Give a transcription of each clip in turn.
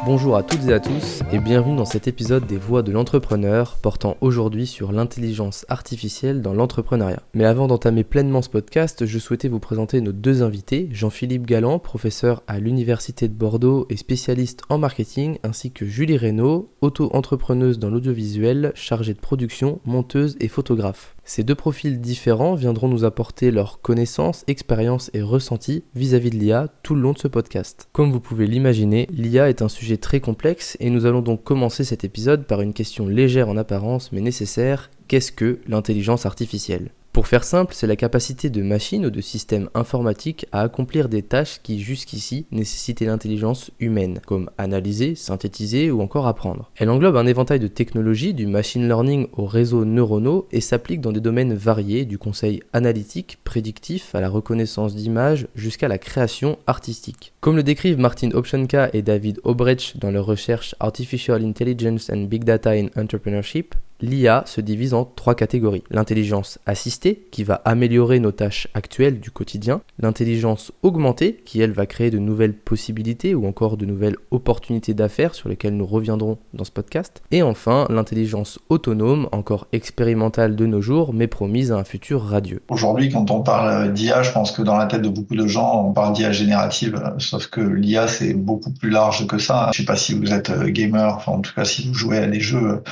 Bonjour à toutes et à tous et bienvenue dans cet épisode des Voix de l'entrepreneur portant aujourd'hui sur l'intelligence artificielle dans l'entrepreneuriat. Mais avant d'entamer pleinement ce podcast, je souhaitais vous présenter nos deux invités, Jean-Philippe Galland, professeur à l'Université de Bordeaux et spécialiste en marketing, ainsi que Julie Reynaud, auto-entrepreneuse dans l'audiovisuel, chargée de production, monteuse et photographe. Ces deux profils différents viendront nous apporter leurs connaissances, expériences et ressentis vis-à-vis de l'IA tout le long de ce podcast. Comme vous pouvez l'imaginer, l'IA est un sujet très complexe et nous allons donc commencer cet épisode par une question légère en apparence mais nécessaire. Qu'est-ce que l'intelligence artificielle ? Pour faire simple, c'est la capacité de machines ou de systèmes informatiques à accomplir des tâches qui jusqu'ici nécessitaient l'intelligence humaine, comme analyser, synthétiser ou encore apprendre. Elle englobe un éventail de technologies, du machine learning aux réseaux neuronaux et s'applique dans des domaines variés, du conseil analytique, prédictif, à la reconnaissance d'images, jusqu'à la création artistique. Comme le décrivent Martin Opchenka et David Obrecht dans leur recherche Artificial Intelligence and Big Data in Entrepreneurship, l'IA se divise en trois catégories. L'intelligence assistée, qui va améliorer nos tâches actuelles du quotidien. L'intelligence augmentée, qui elle va créer de nouvelles possibilités ou encore de nouvelles opportunités d'affaires sur lesquelles nous reviendrons dans ce podcast. Et enfin, l'intelligence autonome, encore expérimentale de nos jours, mais promise à un futur radieux. Aujourd'hui, quand on parle d'IA, je pense que dans la tête de beaucoup de gens, on parle d'IA générative, sauf que l'IA, c'est beaucoup plus large que ça. Je sais pas si vous êtes gamer, enfin, en tout cas, si vous jouez à des jeux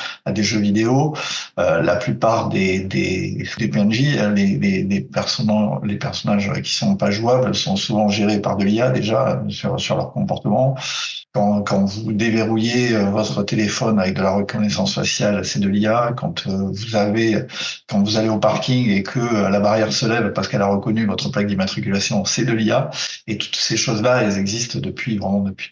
vidéo, la plupart des PNJ, les personnages qui sont pas jouables sont souvent gérés par de l'IA déjà sur leur comportement. Quand vous déverrouillez votre téléphone avec de la reconnaissance faciale, c'est de l'IA. Quand vous allez au parking et que la barrière se lève parce qu'elle a reconnu votre plaque d'immatriculation, c'est de l'IA. Et toutes ces choses-là, elles existent depuis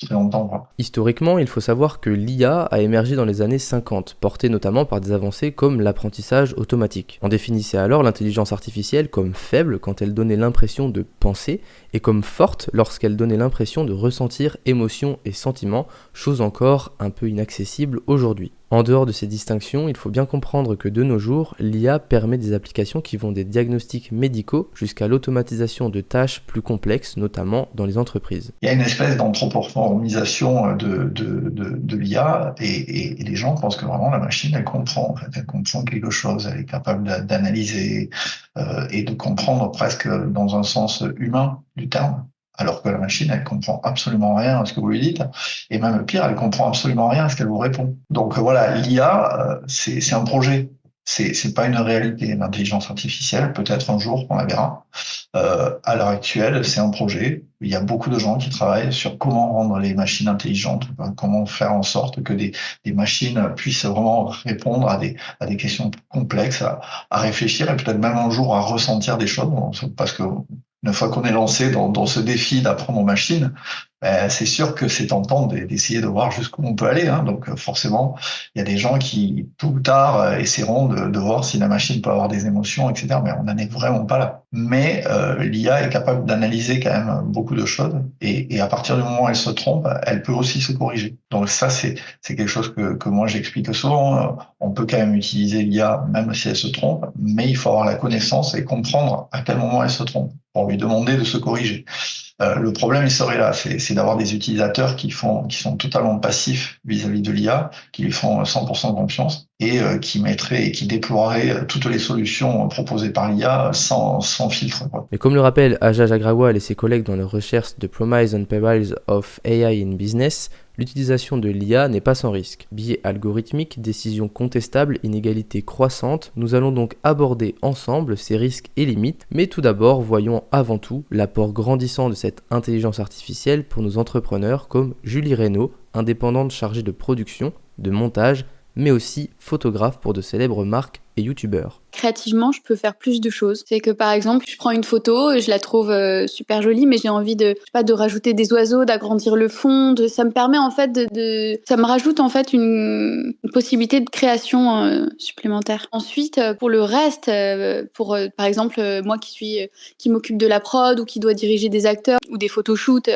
très longtemps, quoi. Historiquement, il faut savoir que l'IA a émergé dans les années 50, portée notamment par des avancées comme l'apprentissage automatique. On définissait alors l'intelligence artificielle comme faible quand elle donnait l'impression de penser et comme forte lorsqu'elle donnait l'impression de ressentir émotions et sentiments, chose encore un peu inaccessible aujourd'hui. En dehors de ces distinctions, il faut bien comprendre que de nos jours, l'IA permet des applications qui vont des diagnostics médicaux jusqu'à l'automatisation de tâches plus complexes, notamment dans les entreprises. Il y a une espèce d'anthropomorphisation de l'IA et les gens pensent que vraiment la machine, elle comprend. En fait, elle comprend quelque chose, elle est capable d'analyser et de comprendre presque dans un sens humain du terme. Alors que la machine, elle comprend absolument rien à ce que vous lui dites, et même pire, elle comprend absolument rien à ce qu'elle vous répond. Donc voilà, l'IA, c'est un projet, c'est pas une réalité. L'intelligence artificielle, peut-être un jour on la verra. À l'heure actuelle, c'est un projet. Il y a beaucoup de gens qui travaillent sur comment rendre les machines intelligentes, comment faire en sorte que des machines puissent vraiment répondre à des questions complexes, à réfléchir et peut-être même un jour à ressentir des choses, parce que une fois qu'on est lancé dans ce défi d'apprendre aux machines, c'est sûr que c'est tentant d'essayer de voir jusqu'où on peut aller, hein. Donc forcément, il y a des gens qui, tôt ou tard, essaieront de voir si la machine peut avoir des émotions, etc. Mais on n'en est vraiment pas là. Mais l'IA est capable d'analyser quand même beaucoup de choses et à partir du moment où elle se trompe, elle peut aussi se corriger. Donc ça, c'est quelque chose que moi j'explique souvent. On peut quand même utiliser l'IA même si elle se trompe, mais il faut avoir la connaissance et comprendre à quel moment elle se trompe pour lui demander de se corriger. Le problème, il serait là, c'est d'avoir des utilisateurs qui sont totalement passifs vis-à-vis de l'IA, qui lui font 100% confiance et qui mettraient et qui déploieraient toutes les solutions proposées par l'IA sans filtre, quoi. Mais comme le rappellent Ajaj Agrawal et ses collègues dans leur recherche The Promise and Perils of AI in Business, l'utilisation de l'IA n'est pas sans risque. Biais algorithmiques, décisions contestables, inégalités croissantes, nous allons donc aborder ensemble ces risques et limites, mais tout d'abord voyons avant tout l'apport grandissant de cette intelligence artificielle pour nos entrepreneurs comme Julie Reynaud, indépendante chargée de production, de montage, mais aussi photographe pour de célèbres marques et youtubeurs. Créativement, je peux faire plus de choses. C'est que par exemple, je prends une photo, je la trouve super jolie, mais j'ai envie de rajouter des oiseaux, d'agrandir le fond. Ça me permet en fait ça me rajoute en fait une possibilité de création supplémentaire. Ensuite, pour le reste, par exemple moi qui m'occupe de la prod ou qui doit diriger des acteurs ou des photoshoots,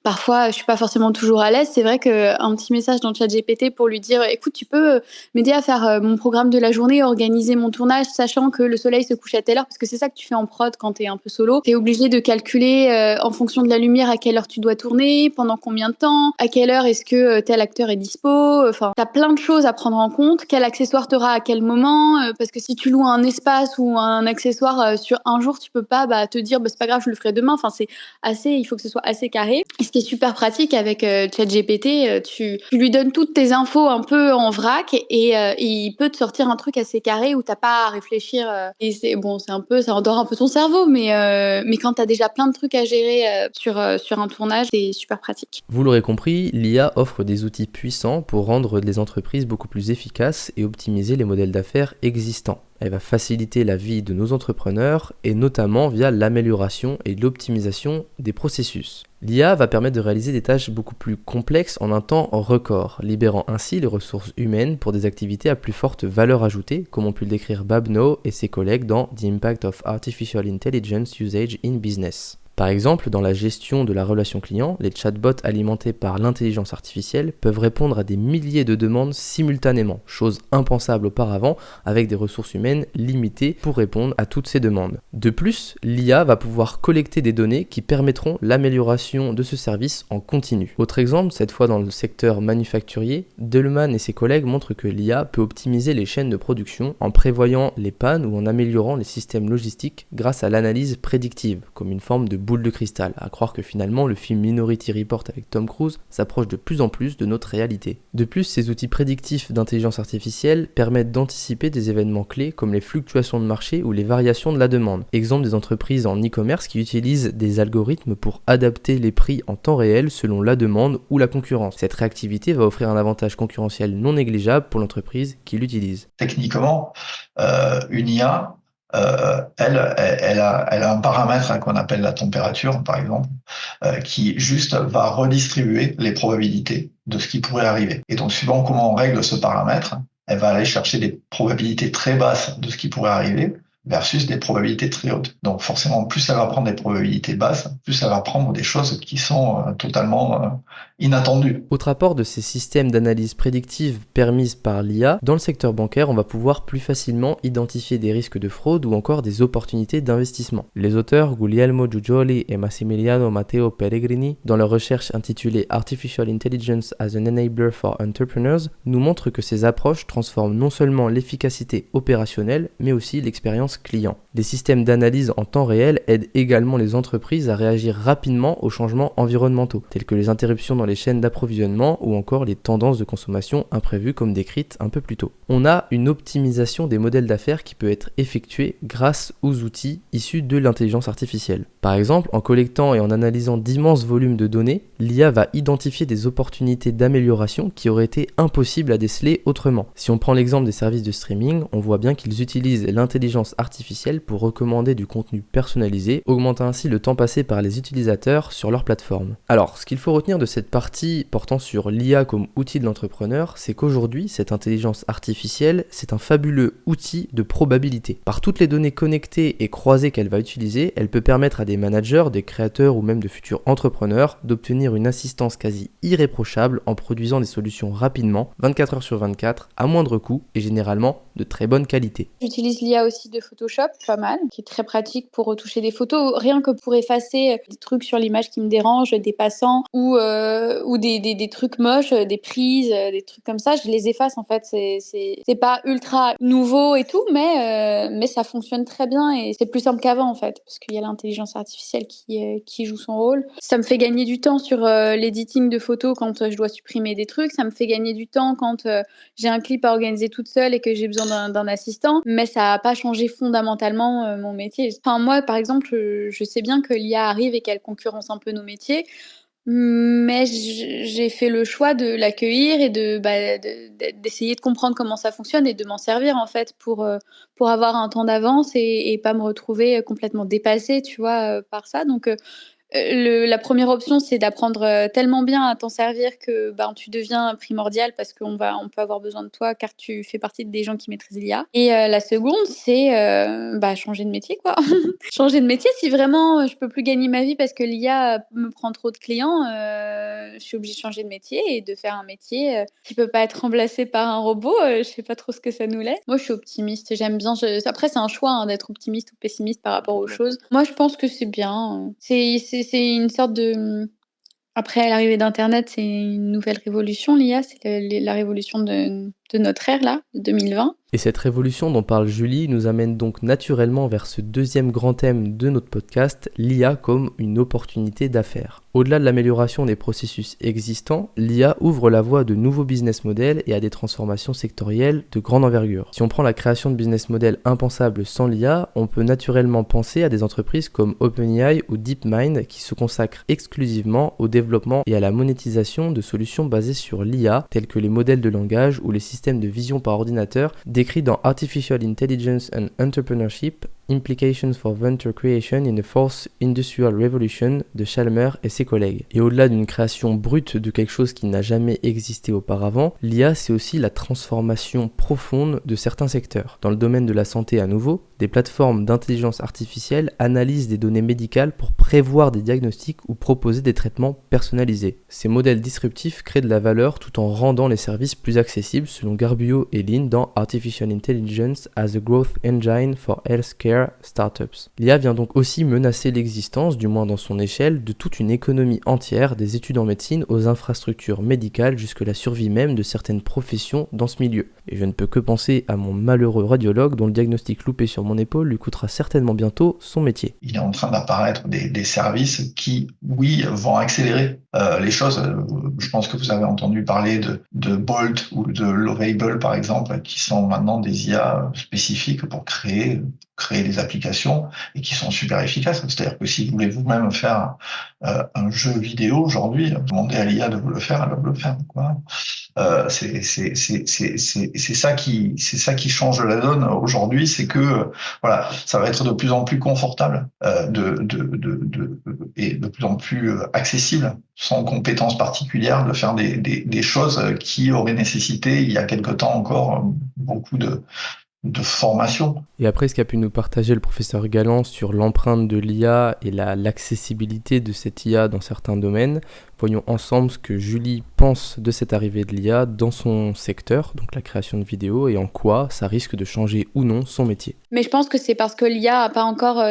parfois je suis pas forcément toujours à l'aise. C'est vrai qu'un petit message dans ChatGPT pour lui dire, écoute, tu peux m'aider à faire mon programme de la journée, organiser mon tournage, tournage, sachant que le soleil se couche à telle heure, parce que c'est ça que tu fais en prod quand t'es un peu solo. T'es obligé de calculer en fonction de la lumière à quelle heure tu dois tourner, pendant combien de temps, à quelle heure est-ce que tel acteur est dispo. Enfin, t'as plein de choses à prendre en compte. Quel accessoire t'auras à quel moment, parce que si tu loues un espace ou un accessoire sur un jour, tu peux pas te dire c'est pas grave, je le ferai demain. Enfin, il faut que ce soit assez carré. Et ce qui est super pratique avec ChatGPT, tu lui donnes toutes tes infos un peu en vrac et il peut te sortir un truc assez carré où t'as pas à réfléchir. Et c'est un peu, ça endort un peu ton cerveau, mais quand t'as déjà plein de trucs à gérer sur un tournage, c'est super pratique. Vous l'aurez compris, l'IA offre des outils puissants pour rendre les entreprises beaucoup plus efficaces et optimiser les modèles d'affaires existants. Elle va faciliter la vie de nos entrepreneurs et notamment via l'amélioration et l'optimisation des processus. L'IA va permettre de réaliser des tâches beaucoup plus complexes en un temps record, libérant ainsi les ressources humaines pour des activités à plus forte valeur ajoutée, comme ont pu le décrire Babno et ses collègues dans The Impact of Artificial Intelligence Usage in Business. Par exemple, dans la gestion de la relation client, les chatbots alimentés par l'intelligence artificielle peuvent répondre à des milliers de demandes simultanément, chose impensable auparavant avec des ressources humaines limitées pour répondre à toutes ces demandes. De plus, l'IA va pouvoir collecter des données qui permettront l'amélioration de ce service en continu. Autre exemple, cette fois dans le secteur manufacturier, Delman et ses collègues montrent que l'IA peut optimiser les chaînes de production en prévoyant les pannes ou en améliorant les systèmes logistiques grâce à l'analyse prédictive, comme une forme de boule de cristal, à croire que finalement le film Minority Report avec Tom Cruise s'approche de plus en plus de notre réalité. De plus, ces outils prédictifs d'intelligence artificielle permettent d'anticiper des événements clés comme les fluctuations de marché ou les variations de la demande. Exemple des entreprises en e-commerce qui utilisent des algorithmes pour adapter les prix en temps réel selon la demande ou la concurrence. Cette réactivité va offrir un avantage concurrentiel non négligeable pour l'entreprise qui l'utilise. Techniquement, une IA, elle a un paramètre qu'on appelle la température, par exemple, qui juste va redistribuer les probabilités de ce qui pourrait arriver. Et donc, suivant comment on règle ce paramètre, elle va aller chercher des probabilités très basses de ce qui pourrait arriver versus des probabilités très hautes. Donc, forcément, plus elle va prendre des probabilités basses, plus elle va prendre des choses qui sont totalement inattendues. Autre apport de ces systèmes d'analyse prédictive permises par l'IA, dans le secteur bancaire, on va pouvoir plus facilement identifier des risques de fraude ou encore des opportunités d'investissement. Les auteurs Guglielmo Giugioli et Massimiliano Matteo Pellegrini, dans leur recherche intitulée Artificial Intelligence as an Enabler for Entrepreneurs, nous montrent que ces approches transforment non seulement l'efficacité opérationnelle, mais aussi l'expérience client. Les systèmes d'analyse en temps réel aident également les entreprises à réagir rapidement aux changements environnementaux, tels que les interruptions dans les chaînes d'approvisionnement ou encore les tendances de consommation imprévues comme décrites un peu plus tôt. On a une optimisation des modèles d'affaires qui peut être effectuée grâce aux outils issus de l'intelligence artificielle. Par exemple, en collectant et en analysant d'immenses volumes de données, l'IA va identifier des opportunités d'amélioration qui auraient été impossibles à déceler autrement. Si on prend l'exemple des services de streaming, on voit bien qu'ils utilisent l'intelligence artificielle pour recommander du contenu personnalisé, augmentant ainsi le temps passé par les utilisateurs sur leur plateforme. Alors, ce qu'il faut retenir de cette partie portant sur l'IA comme outil de l'entrepreneur, c'est qu'aujourd'hui, cette intelligence artificielle, c'est un fabuleux outil de probabilité. Par toutes les données connectées et croisées qu'elle va utiliser, elle peut permettre à des managers, des créateurs ou même de futurs entrepreneurs d'obtenir une assistance quasi irréprochable en produisant des solutions rapidement, 24 heures sur 24, à moindre coût et généralement de très bonne qualité. J'utilise l'IA aussi de Photoshop, pas mal, qui est très pratique pour retoucher des photos, rien que pour effacer des trucs sur l'image qui me dérangent, des passants ou des trucs moches, des prises, des trucs comme ça, je les efface en fait. C'est pas ultra nouveau et tout, mais ça fonctionne très bien et c'est plus simple qu'avant en fait, parce qu'il y a l'intelligence artificielle qui joue son rôle. Ça me fait gagner du temps sur l'editing de photos quand je dois supprimer des trucs, ça me fait gagner du temps quand j'ai un clip à organiser toute seule et que j'ai besoin d'un assistant, mais ça n'a pas changé fondamentalement mon métier. Enfin, moi, par exemple, je sais bien que l'IA arrive et qu'elle concurrence un peu nos métiers, mais j'ai fait le choix de l'accueillir et d'essayer de comprendre comment ça fonctionne et de m'en servir en fait pour avoir un temps d'avance et pas me retrouver complètement dépassée, tu vois, par ça. Donc la première option, c'est d'apprendre tellement bien à t'en servir que tu deviens primordial parce on peut avoir besoin de toi car tu fais partie des gens qui maîtrisent l'IA. Et la seconde, c'est changer de métier, quoi. Changer de métier, si vraiment je peux plus gagner ma vie parce que l'IA me prend trop de clients, je suis obligée de changer de métier et de faire un métier qui peut pas être remplacé par un robot. Je sais pas trop ce que ça nous laisse. Moi, je suis optimiste. J'aime bien. Après, c'est un choix d'être optimiste ou pessimiste par rapport aux choses. Moi, je pense que c'est bien. C'est une sorte de... Après l'arrivée d'Internet, c'est une nouvelle révolution, l'IA. C'est la révolution de notre ère, là, de 2020. Et cette révolution dont parle Julie nous amène donc naturellement vers ce deuxième grand thème de notre podcast, l'IA comme une opportunité d'affaires. Au-delà de l'amélioration des processus existants, l'IA ouvre la voie à de nouveaux business models et à des transformations sectorielles de grande envergure. Si on prend la création de business models impensables sans l'IA, on peut naturellement penser à des entreprises comme OpenAI ou DeepMind qui se consacrent exclusivement au développement et à la monétisation de solutions basées sur l'IA, telles que les modèles de langage ou les systèmes de vision par ordinateur décrits dans Artificial Intelligence and Entrepreneurship, Implications for Venture Creation in the Fourth Industrial Revolution de Chalmers et ses collègues. Et au-delà d'une création brute de quelque chose qui n'a jamais existé auparavant, l'IA c'est aussi la transformation profonde de certains secteurs. Dans le domaine de la santé à nouveau, des plateformes d'intelligence artificielle analysent des données médicales pour prévoir des diagnostics ou proposer des traitements personnalisés. Ces modèles disruptifs créent de la valeur tout en rendant les services plus accessibles selon Garbuo et Lin dans Artificial Intelligence as a Growth Engine for Healthcare Startups. L'IA vient donc aussi menacer l'existence, du moins dans son échelle, de toute une économie entière, des études en médecine aux infrastructures médicales jusque la survie même de certaines professions dans ce milieu. Et je ne peux que penser à mon malheureux radiologue dont le diagnostic loupé sur mon épaule lui coûtera certainement bientôt son métier. Il est en train d'apparaître des services qui, oui, vont accélérer les choses. Je pense que vous avez entendu parler de Bolt ou de Lovable, par exemple, qui sont maintenant des IA spécifiques pour créer des applications et qui sont super efficaces. C'est-à-dire que si vous voulez vous-même faire un jeu vidéo aujourd'hui, demandez à l'IA de vous le faire, elle va vous le faire, quoi. C'est ça qui change la donne aujourd'hui, c'est que voilà, ça va être de plus en plus confortable et de plus en plus accessible, sans compétences particulières, de faire des choses qui auraient nécessité il y a quelque temps encore beaucoup de formation. Et après, ce qu'a pu nous partager le professeur Galland sur l'empreinte de l'IA et l'accessibilité de cette IA dans certains domaines, voyons ensemble ce que Julie pense de cette arrivée de l'IA dans son secteur, donc la création de vidéos, et en quoi ça risque de changer ou non son métier. Mais je pense que c'est parce que l'IA n'a pas encore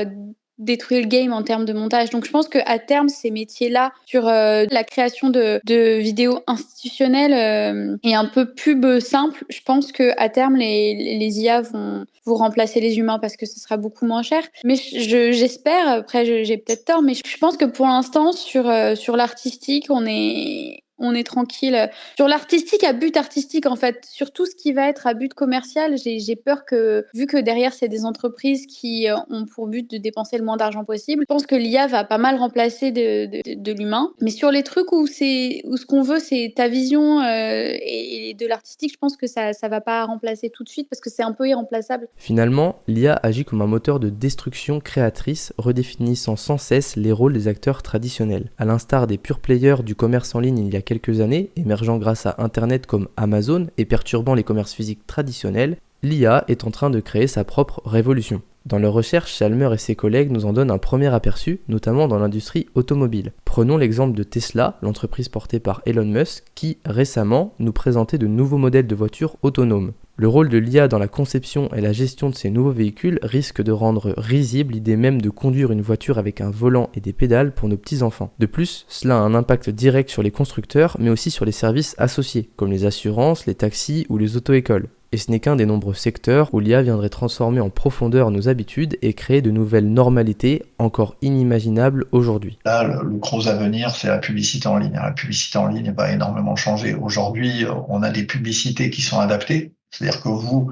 détruit le game en termes de montage. Donc je pense qu'à terme, ces métiers-là, sur la création de vidéos institutionnelles et un peu pub simple, je pense qu'à terme, les IA vont remplacer les humains parce que ce sera beaucoup moins cher. Mais j'espère, après j'ai peut-être tort, mais je pense que pour l'instant, sur l'artistique, on est tranquille. Sur l'artistique, à but artistique, en fait, sur tout ce qui va être à but commercial, j'ai peur que, vu que derrière, c'est des entreprises qui ont pour but de dépenser le moins d'argent possible, je pense que l'IA va pas mal remplacer de l'humain. Mais sur les trucs où ce qu'on veut, c'est ta vision et de l'artistique, je pense que ça va pas remplacer tout de suite parce que c'est un peu irremplaçable. Finalement, l'IA agit comme un moteur de destruction créatrice, redéfinissant sans cesse les rôles des acteurs traditionnels. À l'instar des pure players du commerce en ligne il y a quelques années, émergeant grâce à Internet comme Amazon et perturbant les commerces physiques traditionnels, l'IA est en train de créer sa propre révolution. Dans leurs recherches, Chalmers et ses collègues nous en donnent un premier aperçu, notamment dans l'industrie automobile. Prenons l'exemple de Tesla, l'entreprise portée par Elon Musk, qui, récemment, nous présentait de nouveaux modèles de voitures autonomes. Le rôle de l'IA dans la conception et la gestion de ces nouveaux véhicules risque de rendre risible l'idée même de conduire une voiture avec un volant et des pédales pour nos petits-enfants. De plus, cela a un impact direct sur les constructeurs, mais aussi sur les services associés, comme les assurances, les taxis ou les auto-écoles. Et ce n'est qu'un des nombreux secteurs où l'IA viendrait transformer en profondeur nos habitudes et créer de nouvelles normalités encore inimaginables aujourd'hui. Là, le gros avenir, c'est la publicité en ligne. La publicité en ligne va énormément changer. Aujourd'hui, on a des publicités qui sont adaptées. C'est-à-dire que vous,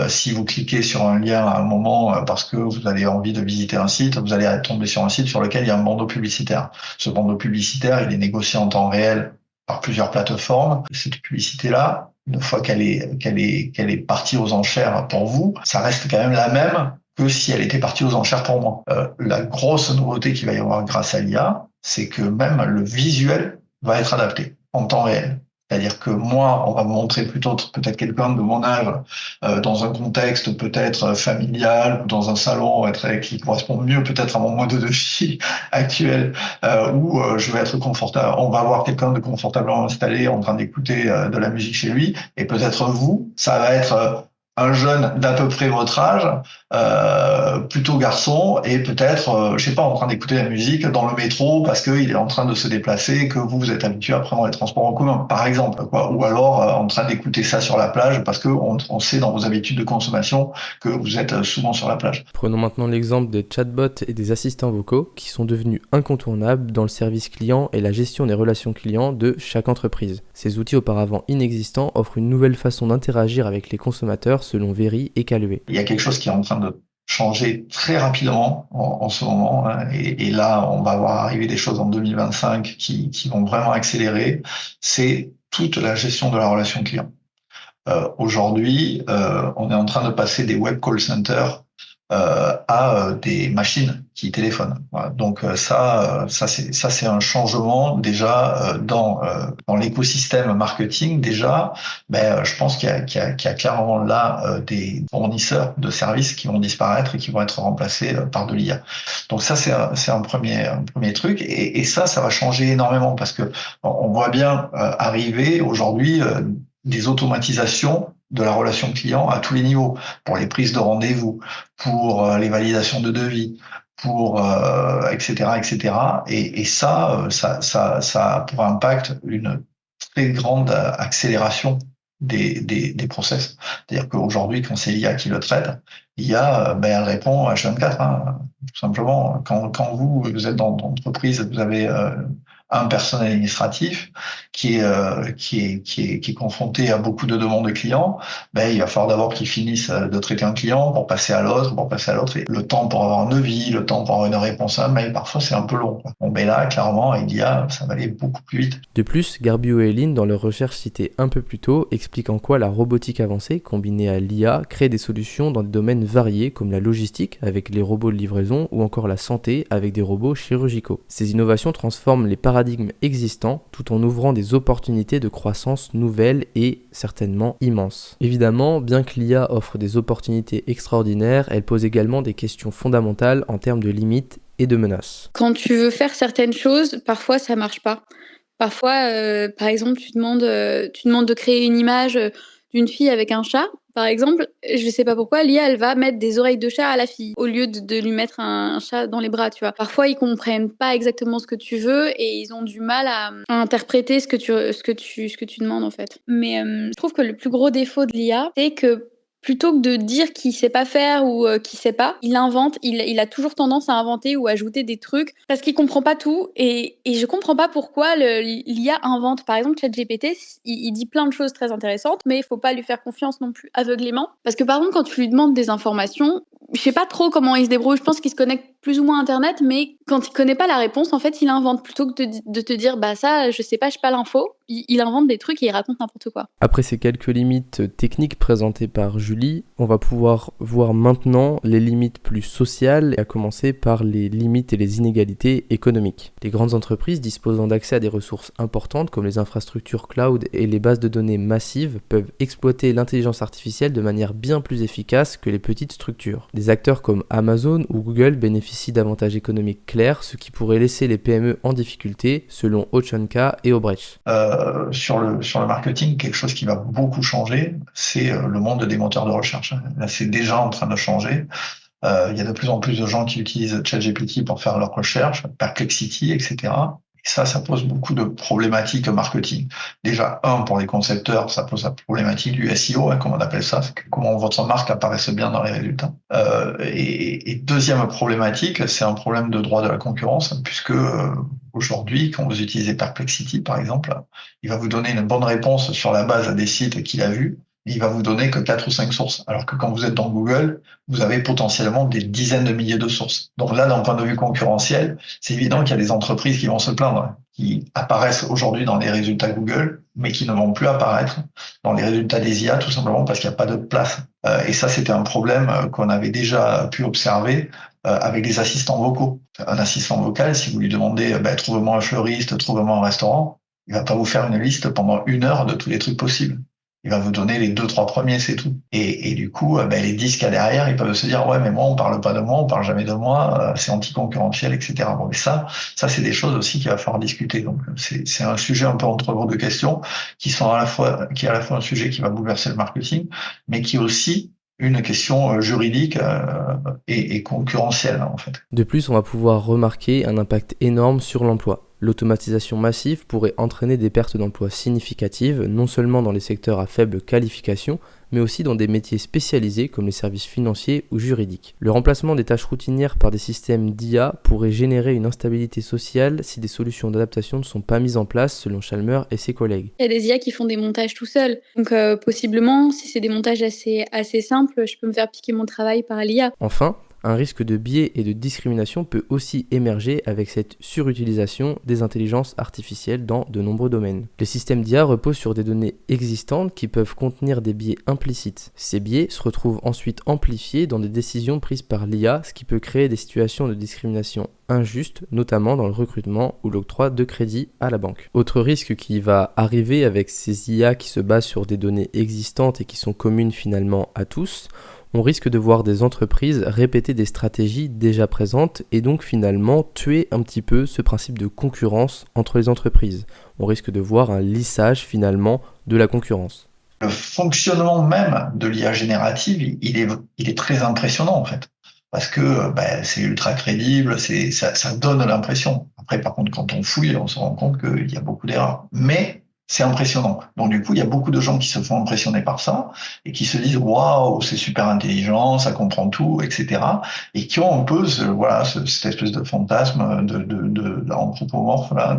si vous cliquez sur un lien à un moment parce que vous avez envie de visiter un site, vous allez tomber sur un site sur lequel il y a un bandeau publicitaire. Ce bandeau publicitaire, il est négocié en temps réel par plusieurs plateformes. Cette publicité-là, une fois qu'elle est partie aux enchères pour vous, ça reste quand même la même que si elle était partie aux enchères pour moi. La grosse nouveauté qu'il va y avoir grâce à l'IA, c'est que même le visuel va être adapté en temps réel. C'est-à-dire que moi, on va me montrer plutôt peut-être quelqu'un de mon âge dans un contexte peut-être familial ou dans un salon qui correspond mieux peut-être à mon mode de vie actuel où je vais être confortable. On va avoir quelqu'un de confortablement installé en train d'écouter de la musique chez lui et peut-être vous, ça va être un jeune d'à peu près votre âge, plutôt garçon, et peut-être, je sais pas, en train d'écouter la musique dans le métro parce qu'il est en train de se déplacer, que vous êtes habitué à prendre les transports en commun, par exemple, quoi. Ou alors en train d'écouter ça sur la plage parce que on sait dans vos habitudes de consommation que vous êtes souvent sur la plage. Prenons maintenant l'exemple des chatbots et des assistants vocaux qui sont devenus incontournables dans le service client et la gestion des relations clients de chaque entreprise. Ces outils auparavant inexistants offrent une nouvelle façon d'interagir avec les consommateurs selon Very et Calvé. Il y a quelque chose qui est en train de changer très rapidement en ce moment, hein, et là on va voir arriver des choses en 2025 qui vont vraiment accélérer, c'est toute la gestion de la relation client. Aujourd'hui, on est en train de passer des web call centers à des machines qui téléphonent. Voilà. Donc ça c'est un changement déjà dans l'écosystème marketing. Déjà, je pense qu'il y a clairement là des fournisseurs de services qui vont disparaître et qui vont être remplacés par de l'IA. Donc ça c'est un premier truc et ça va changer énormément parce que on voit bien arriver aujourd'hui des automatisations de la relation client à tous les niveaux, pour les prises de rendez-vous, pour les validations de devis, pour etc. Et ça a pour impact une très grande accélération des process. C'est-à-dire qu'aujourd'hui, quand c'est l'IA qui le traite, l'IA, elle répond à H24, hein, tout simplement. Quand vous êtes dans l'entreprise, vous avez un personnel administratif qui est confronté à beaucoup de demandes de clients, il va falloir d'abord qu'il finisse de traiter un client pour passer à l'autre, et le temps pour avoir un devis, le temps pour avoir une réponse à un mail, parfois c'est un peu long. Bon, là, clairement, avec l'IA, ça va aller beaucoup plus vite. De plus, Garbio et Lynn, dans leur recherche citée un peu plus tôt, expliquent en quoi la robotique avancée, combinée à l'IA, crée des solutions dans des domaines variés comme la logistique, avec les robots de livraison, ou encore la santé, avec des robots chirurgicaux. Ces innovations transforment les paradigmes existants tout en ouvrant des opportunités de croissance nouvelles et certainement immenses. Évidemment, bien que l'IA offre des opportunités extraordinaires, elle pose également des questions fondamentales en termes de limites et de menaces. Quand tu veux faire certaines choses, parfois ça marche pas. Parfois, par exemple, tu demandes de créer une image d'une fille avec un chat, par exemple, je sais pas pourquoi, l'IA, elle va mettre des oreilles de chat à la fille, au lieu de lui mettre un chat dans les bras, tu vois. Parfois, ils comprennent pas exactement ce que tu veux et ils ont du mal à interpréter ce que tu demandes, en fait. Mais je trouve que le plus gros défaut de l'IA, c'est que plutôt que de dire qu'il sait pas faire ou qu'il sait pas, il invente, il a toujours tendance à inventer ou ajouter des trucs parce qu'il comprend pas tout et je comprends pas pourquoi l'IA invente. Par exemple, ChatGPT, il dit plein de choses très intéressantes, mais il faut pas lui faire confiance non plus aveuglément. Parce que par exemple, quand tu lui demandes des informations, je sais pas trop comment il se débrouille, je pense qu'il se connecte plus ou moins à Internet, mais quand il connaît pas la réponse, en fait, il invente plutôt que de te dire, ça, je sais pas, j'ai pas l'info. Il invente des trucs et il raconte n'importe quoi. Après ces quelques limites techniques présentées par Julie, on va pouvoir voir maintenant les limites plus sociales, à commencer par les limites et les inégalités économiques. Les grandes entreprises disposant d'accès à des ressources importantes comme les infrastructures cloud et les bases de données massives peuvent exploiter l'intelligence artificielle de manière bien plus efficace que les petites structures. Des acteurs comme Amazon ou Google bénéficient d'avantages économiques clairs, ce qui pourrait laisser les PME en difficulté, selon Ochanka et Obrecht. Sur le marketing, quelque chose qui va beaucoup changer, c'est le monde des moteurs de recherche. Là, c'est déjà en train de changer. Il y a de plus en plus de gens qui utilisent ChatGPT pour faire leurs recherches, Perplexity, etc. Et ça pose beaucoup de problématiques marketing. Déjà, pour les concepteurs, ça pose la problématique du SEO, comme on appelle ça, comment votre marque apparaisse bien dans les résultats. Et deuxième problématique, c'est un problème de droit de la concurrence, puisque aujourd'hui, quand vous utilisez Perplexity, par exemple, il va vous donner une bonne réponse sur la base des sites qu'il a vus, il va vous donner que 4 ou 5 sources. Alors que quand vous êtes dans Google, vous avez potentiellement des dizaines de milliers de sources. Donc là, d'un point de vue concurrentiel, c'est évident qu'il y a des entreprises qui vont se plaindre, qui apparaissent aujourd'hui dans les résultats Google, mais qui ne vont plus apparaître dans les résultats des IA, tout simplement parce qu'il n'y a pas de place. Et ça, c'était un problème qu'on avait déjà pu observer avec les assistants vocaux. Un assistant vocal, si vous lui demandez trouve-moi un fleuriste, trouve-moi un restaurant, il va pas vous faire une liste pendant 1 heure de tous les trucs possibles. Il va vous donner les 2-3 premiers, c'est tout. Et du coup, les 10 qu'il y a derrière, ils peuvent se dire, ouais, mais moi, on parle pas de moi, on parle jamais de moi, c'est anticoncurrentiel, etc. Bon, mais ça, c'est des choses aussi qu'il va falloir discuter. Donc, c'est un sujet un peu entre vos deux questions, qui est à la fois un sujet qui va bouleverser le marketing, mais qui est aussi une question juridique et concurrentielle, en fait. De plus, on va pouvoir remarquer un impact énorme sur l'emploi. L'automatisation massive pourrait entraîner des pertes d'emplois significatives, non seulement dans les secteurs à faible qualification, mais aussi dans des métiers spécialisés comme les services financiers ou juridiques. Le remplacement des tâches routinières par des systèmes d'IA pourrait générer une instabilité sociale si des solutions d'adaptation ne sont pas mises en place, selon Chalmer et ses collègues. Il y a des IA qui font des montages tout seuls. Donc possiblement, si c'est des montages assez simples, je peux me faire piquer mon travail par l'IA. Enfin, un risque de biais et de discrimination peut aussi émerger avec cette surutilisation des intelligences artificielles dans de nombreux domaines. Les systèmes d'IA reposent sur des données existantes qui peuvent contenir des biais implicites. Ces biais se retrouvent ensuite amplifiés dans des décisions prises par l'IA, ce qui peut créer des situations de discrimination injustes, notamment dans le recrutement ou l'octroi de crédit à la banque. Autre risque qui va arriver avec ces IA qui se basent sur des données existantes et qui sont communes finalement à tous, on risque de voir des entreprises répéter des stratégies déjà présentes et donc finalement tuer un petit peu ce principe de concurrence entre les entreprises. On risque de voir un lissage finalement de la concurrence. Le fonctionnement même de l'IA générative, il est très impressionnant en fait. Parce que c'est ultra crédible, ça donne l'impression. Après, par contre, quand on fouille, on se rend compte qu'il y a beaucoup d'erreurs. Mais c'est impressionnant. Donc du coup, il y a beaucoup de gens qui se font impressionner par ça et qui se disent waouh, c'est super intelligent, ça comprend tout, etc. Et qui ont un peu cette espèce de fantasme anthropomorphe là,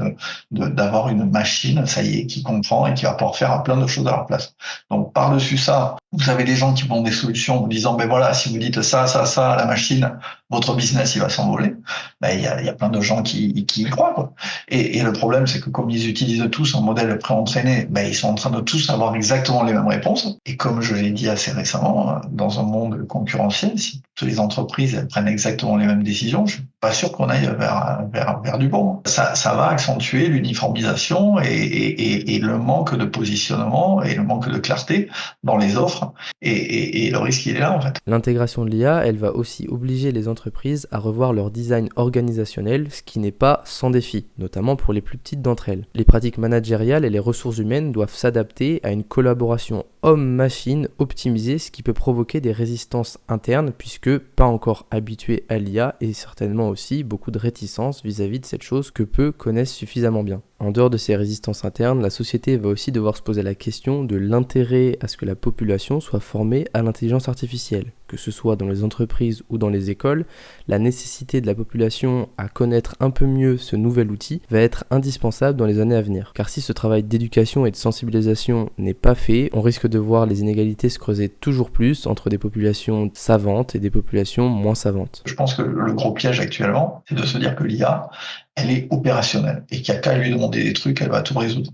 d'avoir une machine, ça y est, qui comprend et qui va pouvoir faire plein de choses à leur place. Donc par-dessus ça, vous avez des gens qui ont des solutions en vous disant si vous dites ça à la machine, votre business il va s'envoler. Il y a plein de gens qui y croient quoi. Et le problème c'est que comme ils utilisent tous un modèle préentraîné, ils sont en train de tous avoir exactement les mêmes réponses. Et comme je l'ai dit assez récemment, dans un monde concurrentiel, si toutes les entreprises elles prennent exactement les mêmes décisions, je suis pas sûr qu'on aille vers du bon. Ça va accentuer l'uniformisation et le manque de positionnement et le manque de clarté dans les offres. Et le risque, il est là, en fait. L'intégration de l'IA, elle va aussi obliger les entreprises à revoir leur design organisationnel, ce qui n'est pas sans défi, notamment pour les plus petites d'entre elles. Les pratiques managériales et les ressources humaines doivent s'adapter à une collaboration homme-machine optimisée, ce qui peut provoquer des résistances internes, puisque pas encore habitués à l'IA et certainement aussi beaucoup de réticence vis-à-vis de cette chose que peu connaissent suffisamment bien. En dehors de ces résistances internes, la société va aussi devoir se poser la question de l'intérêt à ce que la population soit formée à l'intelligence artificielle. Que ce soit dans les entreprises ou dans les écoles, la nécessité de la population à connaître un peu mieux ce nouvel outil va être indispensable dans les années à venir. Car si ce travail d'éducation et de sensibilisation n'est pas fait, on risque de voir les inégalités se creuser toujours plus entre des populations savantes et des populations moins savantes. Je pense que le gros piège actuellement, c'est de se dire que l'IA, elle est opérationnelle et qu'il n'y a qu'à lui demander des trucs, elle va tout résoudre.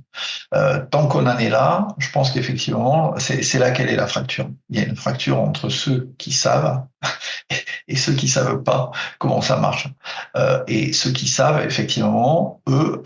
Tant qu'on en est là, je pense qu'effectivement, c'est là qu'elle est la fracture. Il y a une fracture entre ceux qui savent et ceux qui savent pas comment ça marche. Et ceux qui savent, effectivement, eux,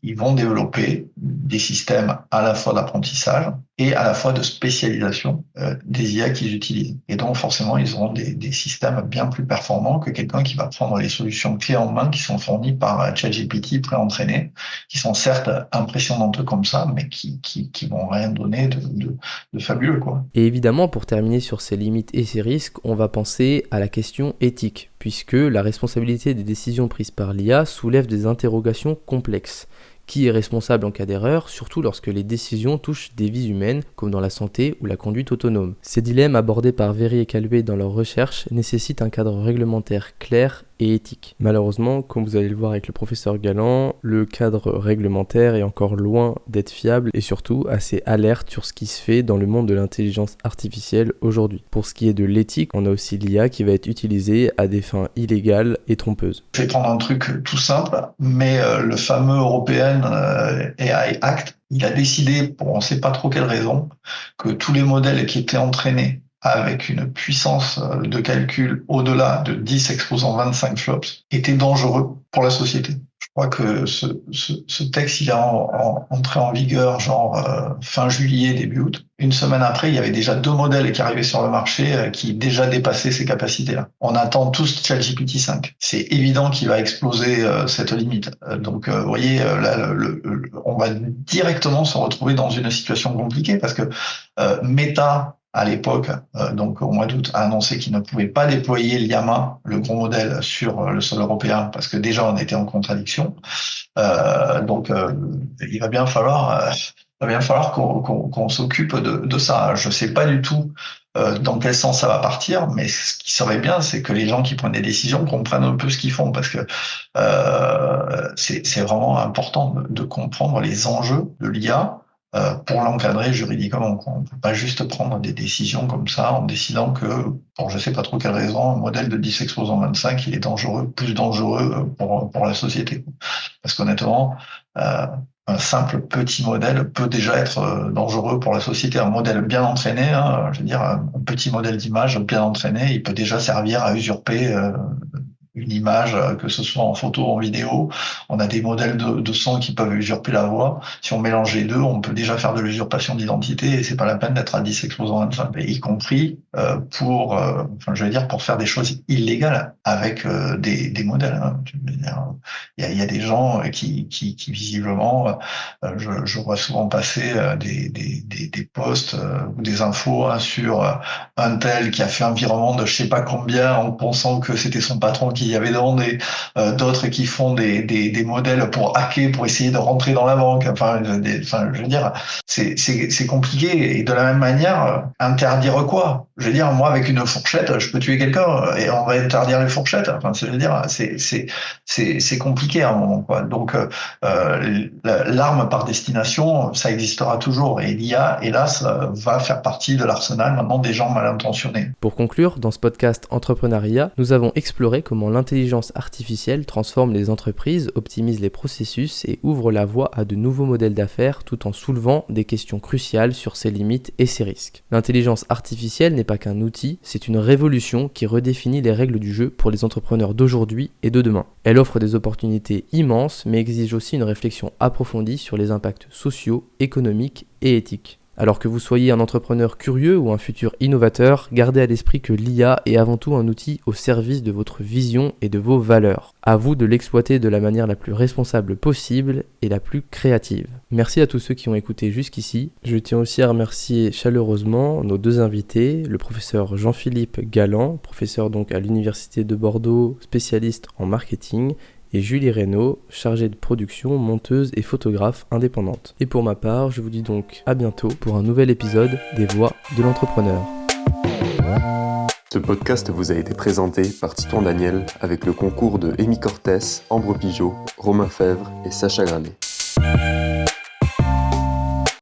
ils vont développer des systèmes à la fois d'apprentissage et à la fois de spécialisation des IA qu'ils utilisent. Et donc, forcément, ils auront des systèmes bien plus performants que quelqu'un qui va prendre les solutions clés en main qui sont fournies par ChatGPT préentraîné, qui sont certes impressionnantes comme ça, mais qui vont rien donner de fabuleux, quoi. Et évidemment, pour terminer sur ces limites et ces risques, on va penser à la question éthique, puisque la responsabilité des décisions prises par l'IA soulève des interrogations complexes. Qui est responsable en cas d'erreur, surtout lorsque les décisions touchent des vies humaines, comme dans la santé ou la conduite autonome. Ces dilemmes abordés par Very et Calvé dans leurs recherches nécessitent un cadre réglementaire clair et éthique. Malheureusement, comme vous allez le voir avec le professeur Galland, le cadre réglementaire est encore loin d'être fiable et surtout assez alerte sur ce qui se fait dans le monde de l'intelligence artificielle aujourd'hui. Pour ce qui est de l'éthique, on a aussi l'IA qui va être utilisée à des fins illégales et trompeuses. Je vais prendre un truc tout simple, mais le fameux European AI Act, il a décidé, pour on ne sait pas trop quelle raison, que tous les modèles qui étaient entraînés avec une puissance de calcul au-delà de 10 exposant 25 flops étaient dangereux pour la société. Je crois que ce texte, il est entré en vigueur fin juillet, début août. Une semaine après, il y avait déjà 2 modèles qui arrivaient sur le marché qui déjà dépassaient ces capacités-là. On attend tous ChatGPT 5. C'est évident qu'il va exploser cette limite. Donc, vous voyez, là, on va directement se retrouver dans une situation compliquée parce que Meta, à l'époque, donc au mois d'août, a annoncé qu'il ne pouvait pas déployer Llama, le gros modèle, sur le sol européen parce que déjà on était en contradiction. Donc il va bien falloir qu'on s'occupe de ça. Je sais pas du tout dans quel sens ça va partir, mais ce qui serait bien, c'est que les gens qui prennent des décisions comprennent un peu ce qu'ils font parce que c'est vraiment important de comprendre les enjeux de l'IA. Pour l'encadrer juridiquement. On ne peut pas juste prendre des décisions comme ça en décidant que, pour je sais pas trop quelle raison, un modèle de 10 exposant 25, il est dangereux, plus dangereux pour la société. Parce qu'honnêtement, un simple petit modèle peut déjà être dangereux pour la société. Un modèle bien entraîné, je veux dire, un petit modèle d'image bien entraîné, il peut déjà servir à usurper une image, que ce soit en photo ou en vidéo. On a des modèles de son qui peuvent usurper la voix. Si on mélange les deux, on peut déjà faire de l'usurpation d'identité et c'est pas la peine d'être à 10 exposant 25. Et y compris pour faire des choses illégales avec des modèles. Il y a des gens qui visiblement, je vois souvent passer des posts ou des infos sur un tel qui a fait un virement de je sais pas combien en pensant que c'était son patron qui y avait demandé, d'autres qui font des modèles pour hacker, pour essayer de rentrer dans la banque. Je veux dire, c'est compliqué. Et de la même manière, interdire quoi? Je veux dire, moi, avec une fourchette, je peux tuer quelqu'un et on va interdire les fourchettes. Je veux dire, c'est compliqué à un moment, quoi. Donc, l'arme par destination, ça existera toujours. Et l'IA, hélas, va faire partie de l'arsenal maintenant des gens mal intentionnés. Pour conclure, dans ce podcast Entrepreneuriat, nous avons exploré comment l'intelligence artificielle transforme les entreprises, optimise les processus et ouvre la voie à de nouveaux modèles d'affaires tout en soulevant des questions cruciales sur ses limites et ses risques. L'intelligence artificielle n'est pas qu'un outil, c'est une révolution qui redéfinit les règles du jeu pour les entrepreneurs d'aujourd'hui et de demain. Elle offre des opportunités immenses mais exige aussi une réflexion approfondie sur les impacts sociaux, économiques et éthiques. Alors que vous soyez un entrepreneur curieux ou un futur innovateur, gardez à l'esprit que l'IA est avant tout un outil au service de votre vision et de vos valeurs. À vous de l'exploiter de la manière la plus responsable possible et la plus créative. Merci à tous ceux qui ont écouté jusqu'ici. Je tiens aussi à remercier chaleureusement nos 2 invités, le professeur Jean-Philippe Galland, professeur donc à l'Université de Bordeaux, spécialiste en marketing, et Julie Reynaud, chargée de production, monteuse et photographe indépendante. Et pour ma part, je vous dis donc à bientôt pour un nouvel épisode des Voix de l'entrepreneur. Ce podcast vous a été présenté par Titon Daniel avec le concours de Amy Cortès, Ambre Pigeot, Romain Fèvre et Sacha Granet.